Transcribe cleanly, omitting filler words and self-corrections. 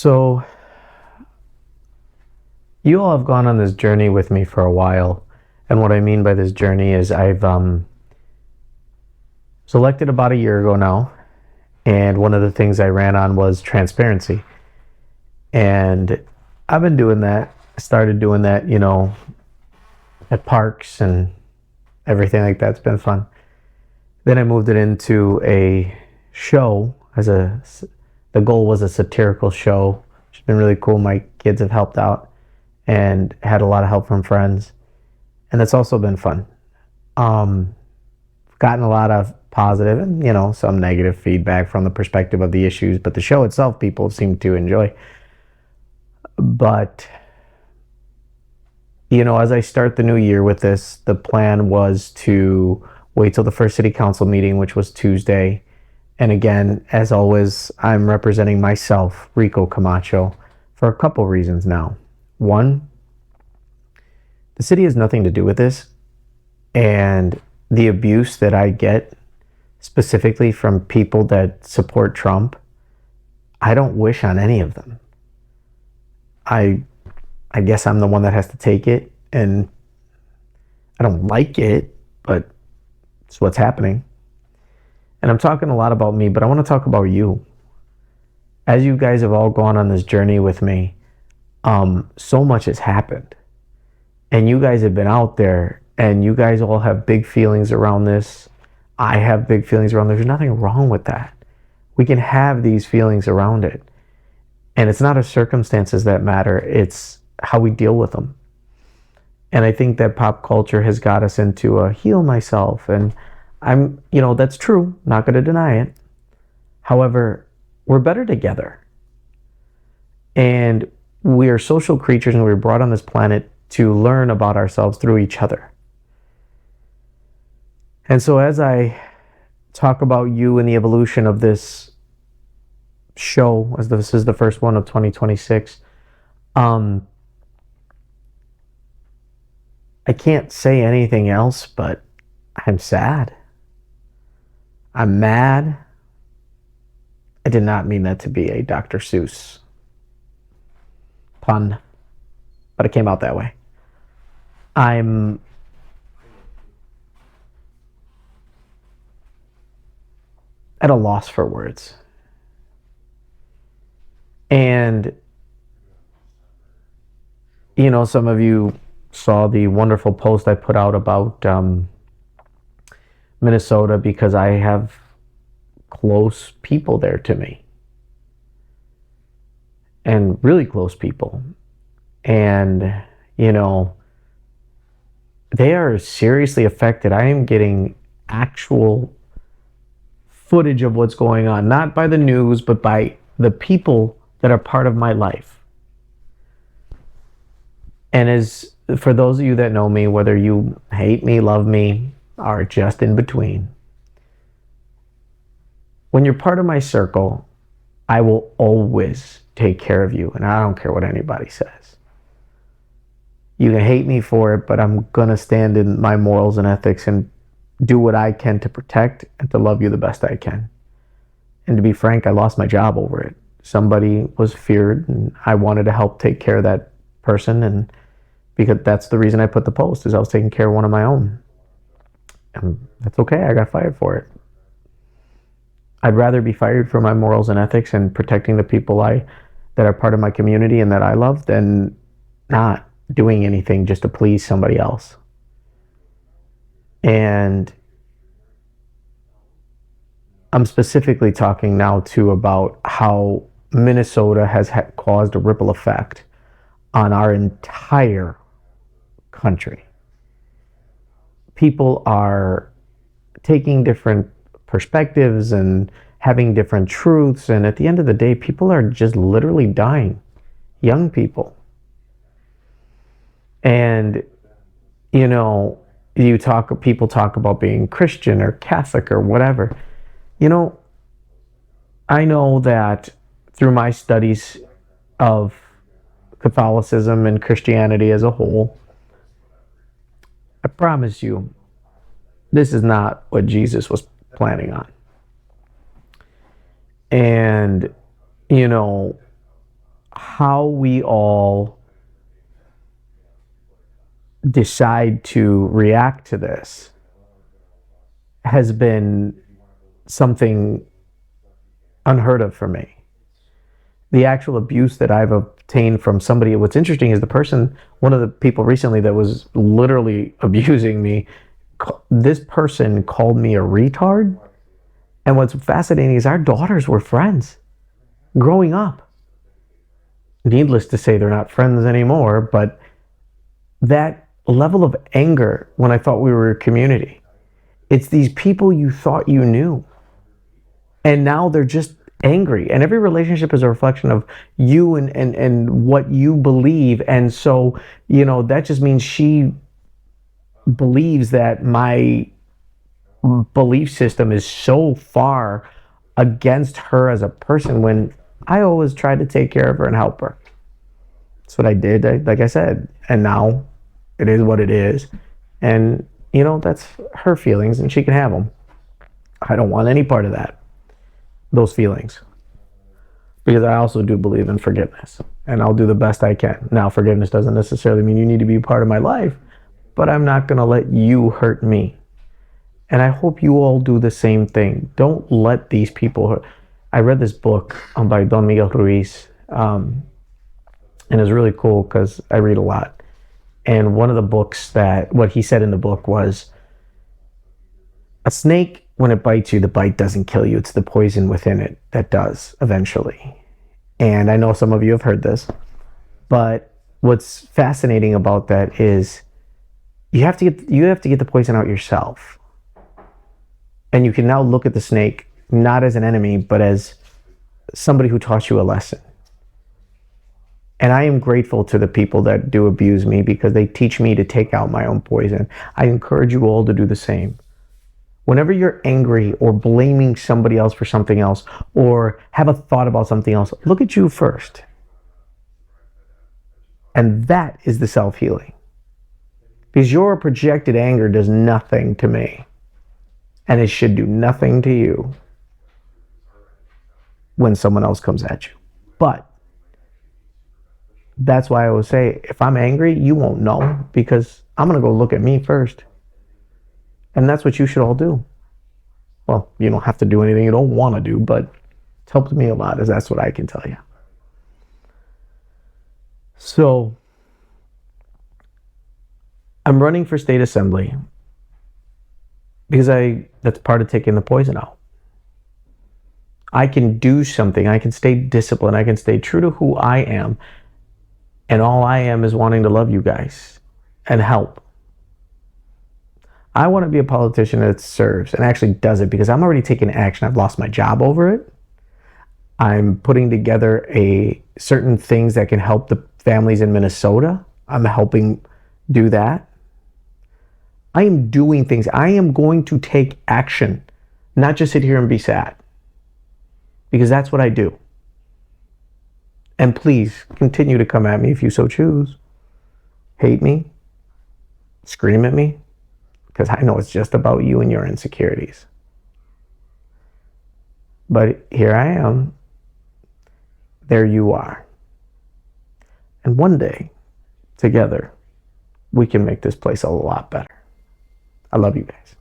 So, you all have gone on this journey with me for a while. And what I mean by this journey is I've was elected about a year ago now. And one of the things I ran on was transparency. And I've been doing that. I started doing that, at parks and everything like that. It's been fun. Then I moved it into a show the goal was a satirical show, which has been really cool. My kids have helped out and had a lot of help from friends. And that's also been fun. Gotten a lot of positive and, some negative feedback from the perspective of the issues, but the show itself, people seem to enjoy. But, as I start the new year with this, the plan was to wait till the first city council meeting, which was Tuesday. And again, as always, I'm representing myself, Rico Camacho, for a couple reasons now. One, the city has nothing to do with this. And the abuse that I get specifically from people that support Trump, I don't wish on any of them. I guess I'm the one that has to take it, and I don't like it, but it's what's happening. And I'm talking a lot about me, but I want to talk about you. As you guys have all gone on this journey with me, so much has happened. And you guys have been out there, and you guys all have big feelings around this. I have big feelings around this. There's nothing wrong with that. We can have these feelings around it. And it's not our circumstances that matter. It's how we deal with them. And I think that pop culture has got us into a heal myself. And that's true. Not going to deny it. However, we're better together. And we are social creatures, and we were brought on this planet to learn about ourselves through each other. And so as I talk about you and the evolution of this show, as this is the first one of 2026, I can't say anything else, but I'm sad. I'm mad. I did not mean that to be a Dr. Seuss pun, but it came out that way. I'm at a loss for words. And, some of you saw the wonderful post I put out about Minnesota, because I have close people there to me. And really close people. And, they are seriously affected. I am getting actual footage of what's going on, not by the news, but by the people that are part of my life. And as for those of you that know me, whether you hate me, love me, or just in between, when you're part of my circle, I will always take care of you, and I don't care what anybody says. You can hate me for it, but I'm gonna stand in my morals and ethics and do what I can to protect and to love you the best I can. And to be frank, I lost my job over it. Somebody was feared, and I wanted to help take care of that person, and because that's the reason I put the post, is I was taking care of one of my own. And that's okay, I got fired for it. I'd rather be fired for my morals and ethics and protecting the people that are part of my community and that I love than not doing anything just to please somebody else. And I'm specifically talking now too about how Minnesota has caused a ripple effect on our entire country. People are taking different perspectives and having different truths, and at the end of the day, people are just literally dying. Young people. And people talk about being Christian or Catholic or whatever. I know that through my studies of Catholicism and Christianity as a whole, I promise you, this is not what Jesus was planning on. And, how we all decide to react to this has been something unheard of for me. The actual abuse that I've obtained from somebody, what's interesting is one of the people recently that was literally abusing me, this person called me a retard. And what's fascinating is our daughters were friends growing up. Needless to say, they're not friends anymore, but that level of anger when I thought we were a community, it's these people you thought you knew. And now they're just angry. And every relationship is a reflection of you and what you believe. And so, that just means she believes that my belief system is so far against her as a person when I always tried to take care of her and help her. That's what I did, like I said. And now it is what it is. And, that's her feelings and she can have them. I don't want any part of that, those feelings. Because I also do believe in forgiveness. And I'll do the best I can. Now, forgiveness doesn't necessarily mean you need to be a part of my life, but I'm not going to let you hurt me. And I hope you all do the same thing. Don't let these people hurt. I read this book by Don Miguel Ruiz, and it's really cool because I read a lot. And one of the books what he said in the book was, a snake, when it bites you, the bite doesn't kill you. It's the poison within it that does eventually. And I know some of you have heard this, but what's fascinating about that is you have to get the poison out yourself. And you can now look at the snake not as an enemy, but as somebody who taught you a lesson. And I am grateful to the people that do abuse me because they teach me to take out my own poison. I encourage you all to do the same. Whenever you're angry or blaming somebody else for something else or have a thought about something else, look at you first. And that is the self-healing. Because your projected anger does nothing to me. And it should do nothing to you when someone else comes at you. But that's why I always say, if I'm angry, you won't know because I'm going to go look at me first. And that's what you should all do. Well, you don't have to do anything you don't want to do, but it's helped me a lot, as that's what I can tell you. So, I'm running for state assembly because that's part of taking the poison out. I can do something. I can stay disciplined. I can stay true to who I am. And all I am is wanting to love you guys and help. I want to be a politician that serves and actually does it because I'm already taking action. I've lost my job over it. I'm putting together certain things that can help the families in Minnesota. I'm helping do that. I am doing things. I am going to take action, not just sit here and be sad. Because that's what I do. And please continue to come at me if you so choose. Hate me. Scream at me. Because I know it's just about you and your insecurities. But here I am. There you are. And one day, together, we can make this place a lot better. I love you guys.